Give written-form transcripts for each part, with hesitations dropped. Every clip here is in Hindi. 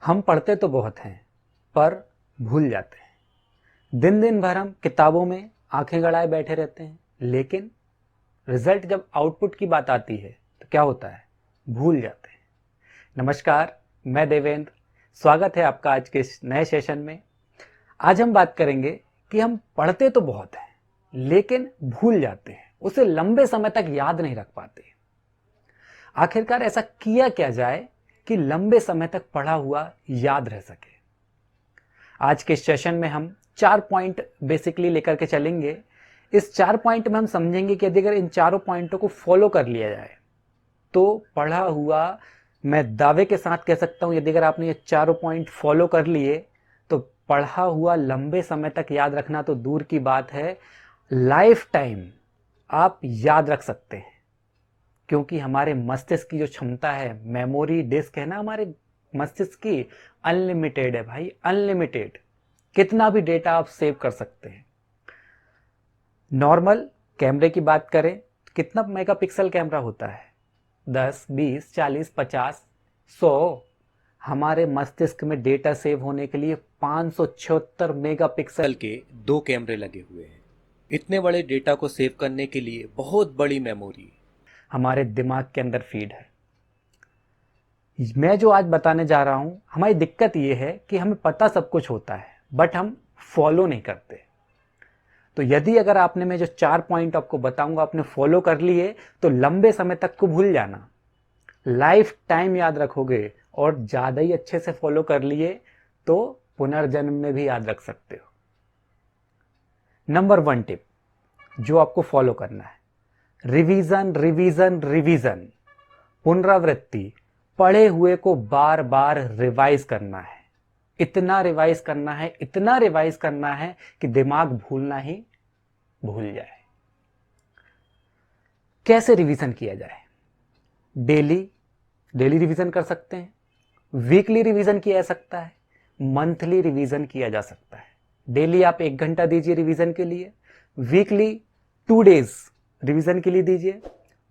हम पढ़ते तो बहुत हैं पर भूल जाते हैं। दिन दिन भर हम किताबों में आंखें गड़ाए बैठे रहते हैं, लेकिन रिजल्ट जब आउटपुट की बात आती है तो क्या होता है? भूल जाते हैं। नमस्कार, मैं देवेंद्र। स्वागत है आपका आज के इस नए सेशन में। आज हम बात करेंगे कि हम पढ़ते तो बहुत हैं लेकिन भूल जाते हैं, उसे लंबे समय तक याद नहीं रख पाते। आखिरकार ऐसा किया क्या जाए कि लंबे समय तक पढ़ा हुआ याद रह सके। आज के सेशन में हम 4 पॉइंट बेसिकली लेकर के चलेंगे। इस 4 पॉइंट में हम समझेंगे कि यदि अगर इन चारों पॉइंटों को फॉलो कर लिया जाए तो पढ़ा हुआ, मैं दावे के साथ कह सकता हूं, यदि अगर आपने ये चारों पॉइंट फॉलो कर लिए तो पढ़ा हुआ लंबे समय तक याद रखना तो दूर की बात है, लाइफ टाइम आप याद रख सकते हैं। क्योंकि हमारे मस्तिष्क की जो क्षमता है, मेमोरी डिस्क है ना हमारे मस्तिष्क की, अनलिमिटेड है भाई, अनलिमिटेड। कितना भी डेटा आप सेव कर सकते हैं। नॉर्मल कैमरे की बात करें तो कितना मेगापिक्सल कैमरा होता है? 10, 20, 40, 50, 100। हमारे मस्तिष्क में डेटा सेव होने के लिए 576 मेगापिक्सल के 2 कैमरे लगे हुए हैं। इतने बड़े डेटा को सेव करने के लिए बहुत बड़ी मेमोरी हमारे दिमाग के अंदर फीड है। मैं जो आज बताने जा रहा हूं, हमारी दिक्कत यह है कि हमें पता सब कुछ होता है बट हम फॉलो नहीं करते। तो यदि अगर आपने, मैं जो 4 पॉइंट आपको बताऊंगा, आपने फॉलो कर लिए तो लंबे समय तक को भूल जाना, लाइफ टाइम याद रखोगे। और ज्यादा ही अच्छे से फॉलो कर लिए तो पुनर्जन्म में भी याद रख सकते हो। नंबर 1 टिप जो आपको फॉलो करना है, रिवीजन रिवीजन रिवीजन, पुनरावृत्ति। पढ़े हुए को बार बार रिवाइज करना है। इतना रिवाइज करना है, इतना रिवाइज करना है कि दिमाग भूलना ही भूल जाए। कैसे रिवीजन किया जाए? डेली रिवीजन कर सकते हैं, वीकली रिवीजन किया जा सकता है, मंथली रिवीजन किया जा सकता है। डेली आप 1 घंटा दीजिए रिवीजन के लिए, वीकली 2 डेज रिवीजन के लिए दीजिए,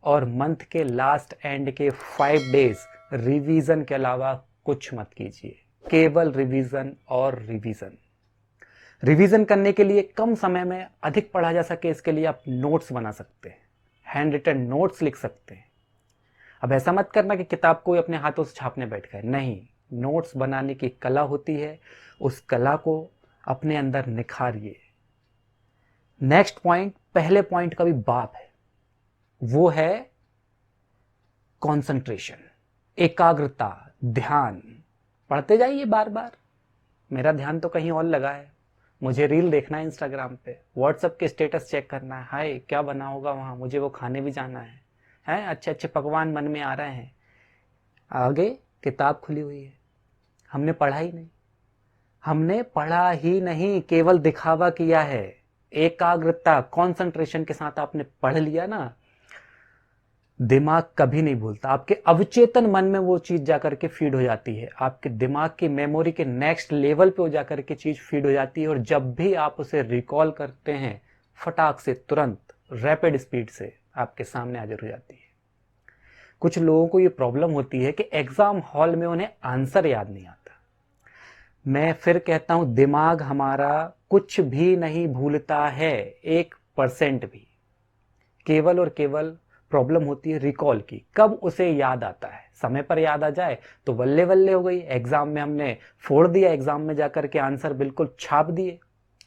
और मंथ के लास्ट एंड के 5 डेज रिवीजन के अलावा कुछ मत कीजिए, केवल रिवीजन और रिवीजन। रिवीजन करने के लिए कम समय में अधिक पढ़ा जा सके, इसके लिए आप नोट्स बना सकते हैं, हैंड रिटन नोट्स लिख सकते हैं। अब ऐसा मत करना कि किताब को अपने हाथों से छापने बैठ गए, नहीं। नोट्स बनाने की कला होती है, उस कला को अपने अंदर निखारिए। नेक्स्ट पॉइंट पहले पॉइंट का भी बाप है, वो है कंसंट्रेशन, एकाग्रता, ध्यान। पढ़ते जाइए बार बार। मेरा ध्यान तो कहीं और लगा है, मुझे रील देखना है इंस्टाग्राम पे, व्हाट्सएप के स्टेटस चेक करना है, हाय क्या बना होगा वहां, मुझे वो खाने भी जाना है अच्छे अच्छे पकवान मन में आ रहे हैं। आगे किताब खुली हुई है, हमने पढ़ा ही नहीं, हमने पढ़ा ही नहीं, केवल दिखावा किया है। एकाग्रता, कंसंट्रेशन के साथ आपने पढ़ लिया ना, दिमाग कभी नहीं भूलता। आपके अवचेतन मन में वो चीज जाकर के फीड हो जाती है, आपके दिमाग की मेमोरी के नेक्स्ट लेवल पे वो जाकर के चीज फीड हो जाती है, और जब भी आप उसे रिकॉल करते हैं, फटाक से, तुरंत, रैपिड स्पीड से आपके सामने हाजिर हो जाती है। कुछ लोगों को ये प्रॉब्लम होती है कि एग्जाम हॉल में उन्हें आंसर याद नहीं आता। मैं फिर कहता हूं, दिमाग हमारा कुछ भी नहीं भूलता है, 1% भी। केवल और केवल प्रॉब्लम होती है रिकॉल की, कब उसे याद आता है। समय पर याद आ जाए तो वल्ले वल्ले हो गई, एग्जाम में हमने फोड़ दिया, एग्जाम में जाकर के आंसर बिल्कुल छाप दिए।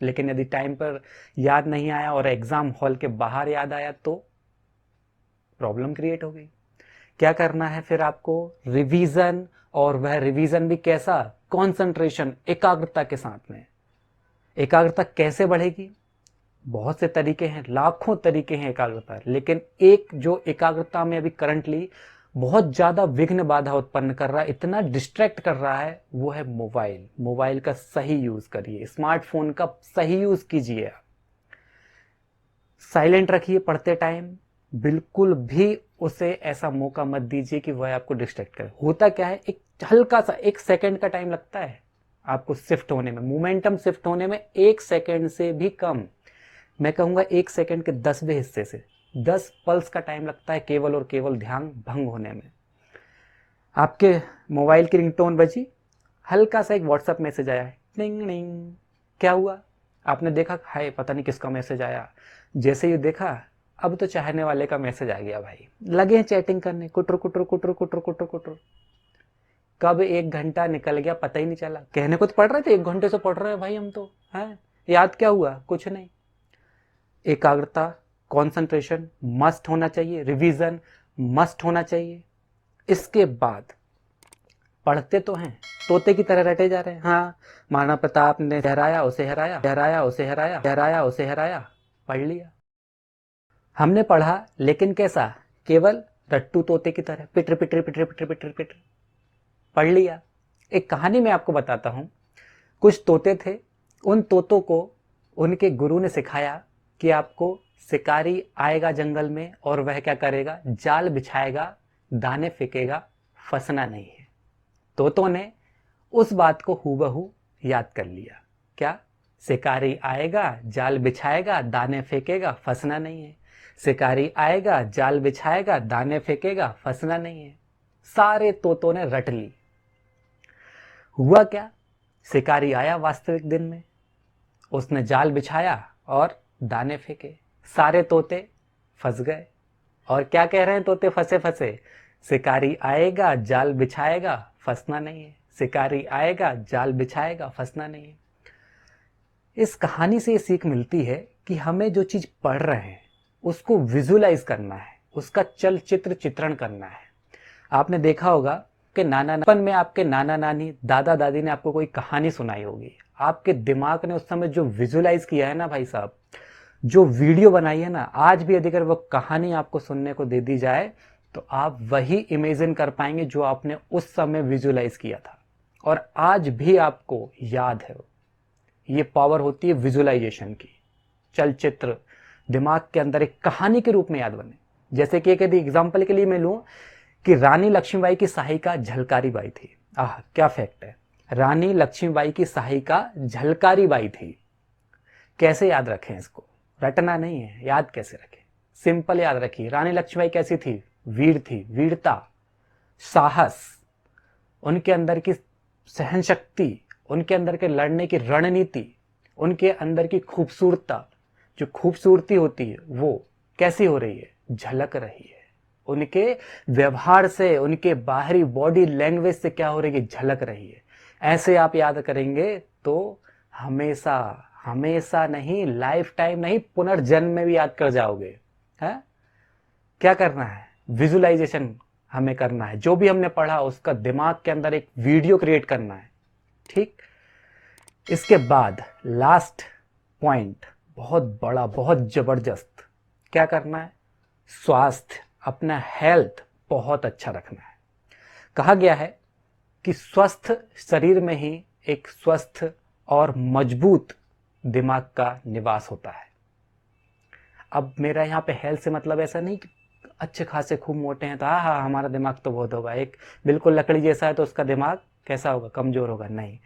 लेकिन यदि टाइम पर याद नहीं आया और एग्जाम हॉल के बाहर याद आया तो प्रॉब्लम क्रिएट हो गई। क्या करना है फिर आपको? रिवीजन, और वह रिवीजन भी कैसा? कंसंट्रेशन, एकाग्रता के साथ में। एकाग्रता कैसे बढ़ेगी? बहुत से तरीके हैं, लाखों तरीके हैं एकाग्रता, लेकिन एक जो एकाग्रता में अभी करंटली बहुत ज्यादा विघ्न बाधा उत्पन्न कर रहा है, इतना डिस्ट्रैक्ट कर रहा है, वो है मोबाइल। मोबाइल का सही यूज करिए, स्मार्टफोन का सही यूज कीजिए। आप साइलेंट रखिए पढ़ते टाइम, बिल्कुल भी उसे ऐसा मौका मत दीजिए कि वह आपको डिस्ट्रैक्ट करे। होता क्या है, एक हल्का सा 1 सेकंड का टाइम लगता है आपको शिफ्ट होने में, मोमेंटम शिफ्ट होने में 1 सेकंड से भी कम। मैं कहूंगा 1 सेकंड के 10वें हिस्से से 10 पल्स का टाइम लगता है केवल और केवल ध्यान भंग होने में। आपके मोबाइल की रिंगटोन बजी, हल्का सा एक व्हाट्सएप मैसेज आया है, टिंग टिंग, क्या हुआ? आपने देखा, हाय पता नहीं किसका मैसेज आया। जैसे ही देखा, अब तो चाहने वाले का मैसेज आ गया भाई, लगे हैं चैटिंग करने, कुटर कुटर कुटर कुटर कुटर कुटर। कब 1 घंटा निकल गया पता ही नहीं चला। कहने को तो पढ़ रहे थे, 1 घंटे से पढ़ रहे हैं भाई हम तो, है याद क्या हुआ? कुछ नहीं। एकाग्रता, कंसंट्रेशन मस्ट होना चाहिए, रिवीजन मस्ट होना चाहिए। इसके बाद पढ़ते तो हैं, तोते की तरह रटे जा रहे हैं। हाँ, महाराणा प्रताप ने हराया उसे हराया, हराया उसे हराया, हराया उसे हराया, पढ़ लिया। हमने पढ़ा लेकिन कैसा? केवल रट्टू तोते की तरह, पिटर पिटर पिटर पिटर पिटर पिटर, पढ़ लिया। एक कहानी मैं आपको बताता हूं। कुछ तोते थे, उन तोतों को उनके गुरु ने सिखाया कि आपको शिकारी आएगा जंगल में और वह क्या करेगा? जाल बिछाएगा, दाने फेंकेगा, फंसना नहीं है। तोतों ने उस बात को हूबहू याद कर लिया। क्या? शिकारी आएगा, जाल बिछाएगा, दाने फेंकेगा, फंसना नहीं है। शिकारी आएगा, जाल बिछाएगा, दाने फेंकेगा, फंसना नहीं है। सारे तोतों ने रट ली। हुआ क्या? शिकारी आया वास्तविक दिन में, उसने जाल बिछाया और दाने फेंके, सारे तोते फंस गए। और क्या कह रहे हैं तोते फंसे फंसे? शिकारी आएगा, जाल बिछाएगा, फंसना नहीं है। शिकारी आएगा, जाल बिछाएगा, फंसना नहीं है। इस कहानी से ये सीख मिलती है कि हमें जो चीज पढ़ रहे हैं उसको विजुलाइज करना है, उसका चलचित्र चित्रण करना है। आपने देखा होगा कि बचपन में आपके नाना नानी, दादा दादी ने आपको कोई कहानी सुनाई होगी, आपके दिमाग ने उस समय जो विजुलाइज किया है ना भाई साहब, जो वीडियो बनाई है ना, आज भी यदि अगर वो कहानी आपको सुनने को दे दी जाए तो आप वही इमेजिन कर पाएंगे जो आपने उस समय विजुलाइज किया था, और आज भी आपको याद है। ये पावर होती है विजुलाइजेशन की। चलचित्र दिमाग के अंदर एक कहानी के रूप में याद बने। जैसे कि एक यदि एग्जाम्पल के लिए मैं लूं कि रानी लक्ष्मीबाई की सहायिका झलकारी बाई थी। आह, क्या फैक्ट है! रानी लक्ष्मीबाई की सहायिका झलकारी बाई थी। कैसे याद रखें इसको? रटना नहीं है, याद कैसे रखें? सिंपल याद रखिए। रानी लक्ष्मीबाई कैसी थी? वीर थी, वीरता, साहस, उनके अंदर की सहन शक्ति, उनके अंदर के लड़ने की रणनीति, उनके अंदर की खूबसूरता, जो खूबसूरती होती है वो कैसी हो रही है? झलक रही है। उनके व्यवहार से, उनके बाहरी बॉडी लैंग्वेज से क्या हो रही है? झलक रही है। ऐसे आप याद करेंगे तो हमेशा, हमेशा नहीं, लाइफ टाइम नहीं, पुनर्जन्म में भी याद कर जाओगे। है? क्या करना है? विजुलाइजेशन हमें करना है। जो भी हमने पढ़ा उसका दिमाग के अंदर एक वीडियो क्रिएट करना है। ठीक? इसके बाद लास्ट पॉइंट बहुत बड़ा, बहुत जबरदस्त, क्या करना है? स्वास्थ्य, अपना हेल्थ बहुत अच्छा रखना है। कहा गया है कि स्वस्थ शरीर में ही एक स्वस्थ और मजबूत दिमाग का निवास होता है। अब मेरा यहाँ पे हेल्थ से मतलब ऐसा नहीं कि अच्छे खासे खूब मोटे हैं तो हाँ हमारा दिमाग तो बहुत होगा, एक बिल्कुल लकड़ी जैसा है तो उसका दिमाग कैसा होगा? कमजोर होगा? नहीं।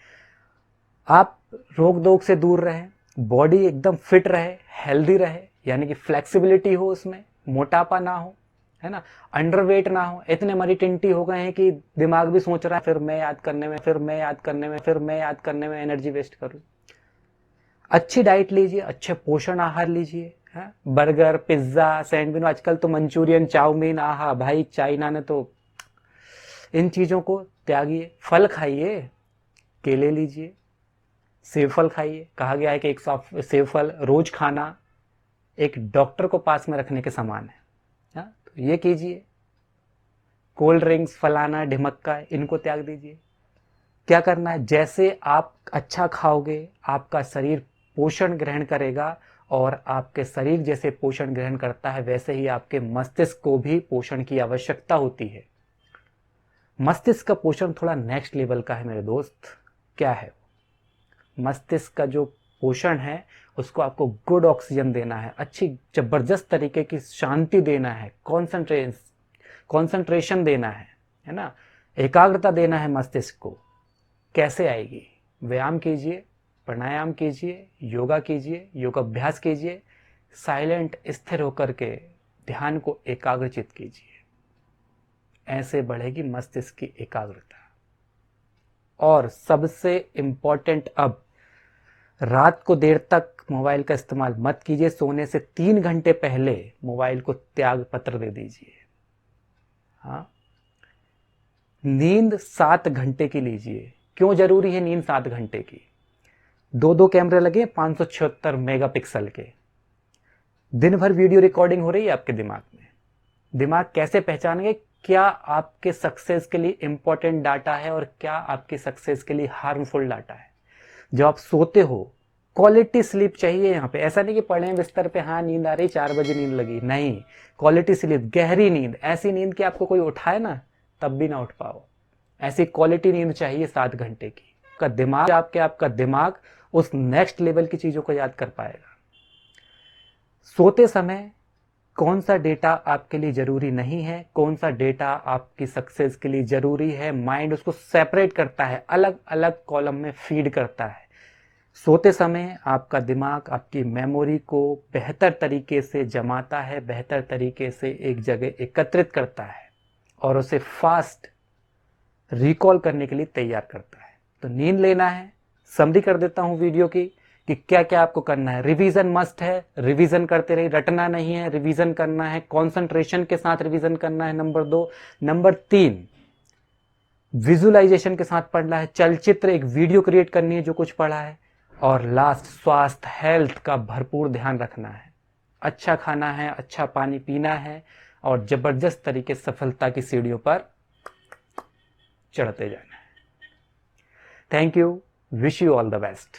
आप रोग दोग से दूर रहें, बॉडी एकदम फिट रहे, हेल्दी रहे, यानी कि फ्लेक्सिबिलिटी हो, उसमें मोटापा ना हो, है ना, अंडरवेट ना हो। इतने मरी टिंटी हो गए हैं कि दिमाग भी सोच रहा है फिर मैं याद करने में, फिर मैं याद करने में, फिर मैं याद करने में एनर्जी वेस्ट करूं। अच्छी डाइट लीजिए, अच्छे पोषण आहार लीजिए। है? बर्गर, पिज्जा, सैंडविच, आजकल तो मंचूरियन, चाउमीन, आहा भाई, चाइना ने तो इन चीजों को त्यागिए। फल खाइए, केले लीजिए, सेब फल खाइए। कहा गया है कि एक सेब फल रोज खाना एक डॉक्टर को पास में रखने के समान है। हाँ? तो ये कीजिए। कोल्ड ड्रिंक्स, फलाना ढिमक्का, इनको त्याग दीजिए। क्या करना है? जैसे आप अच्छा खाओगे आपका शरीर पोषण ग्रहण करेगा, और आपके शरीर जैसे पोषण ग्रहण करता है वैसे ही आपके मस्तिष्क को भी पोषण की आवश्यकता होती है। मस्तिष्क का पोषण थोड़ा नेक्स्ट लेवल का है मेरे दोस्त। क्या है? मस्तिष्क का जो पोषण है उसको आपको गुड ऑक्सीजन देना है, अच्छी जबरदस्त तरीके की शांति देना है, कॉन्सेंट्रेशन देना है ना, एकाग्रता देना है मस्तिष्क को। कैसे आएगी? व्यायाम कीजिए, प्राणायाम कीजिए, योगा कीजिए, योगाभ्यास कीजिए, साइलेंट स्थिर होकर के ध्यान को एकाग्रचित कीजिए। ऐसे बढ़ेगी मस्तिष्क की एकाग्रता। और सबसे इम्पॉर्टेंट, अब रात को देर तक मोबाइल का इस्तेमाल मत कीजिए। सोने से 3 घंटे पहले मोबाइल को त्याग पत्र दे दीजिए। हाँ, नींद 7 घंटे की लीजिए। क्यों जरूरी है नींद 7 घंटे की? 2 कैमरे लगे 576 मेगापिक्सल के। दिन भर वीडियो रिकॉर्डिंग हो रही है आपके दिमाग में। दिमाग कैसे पहचानेंगे क्या आपके सक्सेस के लिए इंपॉर्टेंट डाटा है और क्या आपकी सक्सेस के लिए हार्मफुल डाटा है? जब आप सोते हो, क्वालिटी स्लीप चाहिए यहाँ पे। ऐसा नहीं कि पढ़े बिस्तर पे, हाँ नींद आ रही, 4 बजे नींद लगी, नहीं। क्वालिटी स्लीप, गहरी नींद, ऐसी नींद कि आपको कोई उठाए ना तब भी ना उठ पाओ, ऐसी क्वालिटी नींद चाहिए 7 घंटे की। आपका दिमाग उस नेक्स्ट लेवल की चीजों को याद कर पाएगा। सोते समय कौन सा डेटा आपके लिए जरूरी नहीं है, कौन सा डेटा आपकी सक्सेस के लिए जरूरी है, माइंड उसको सेपरेट करता है, अलग अलग कॉलम में फीड करता है। सोते समय आपका दिमाग आपकी मेमोरी को बेहतर तरीके से जमाता है, बेहतर तरीके से एक जगह एकत्रित करता है और उसे फास्ट रिकॉल करने के लिए तैयार करता है। तो नींद लेना है, समरी कर देता हूं वीडियो की कि क्या क्या आपको करना है। रिवीजन मस्ट है, रिवीजन करते रहिए, रटना नहीं है, रिवीजन करना है, कंसंट्रेशन के साथ रिवीजन करना है, नंबर 2। नंबर 3, विजुअलाइजेशन के साथ पढ़ना है, चलचित्र एक वीडियो क्रिएट करनी है जो कुछ पढ़ा है। और लास्ट, स्वास्थ्य हेल्थ का भरपूर ध्यान रखना है, अच्छा खाना है, अच्छा पानी पीना है और जबरदस्त तरीके से सफलता की सीढ़ियों पर चढ़ते जाना है। Thank you, wish you all the best.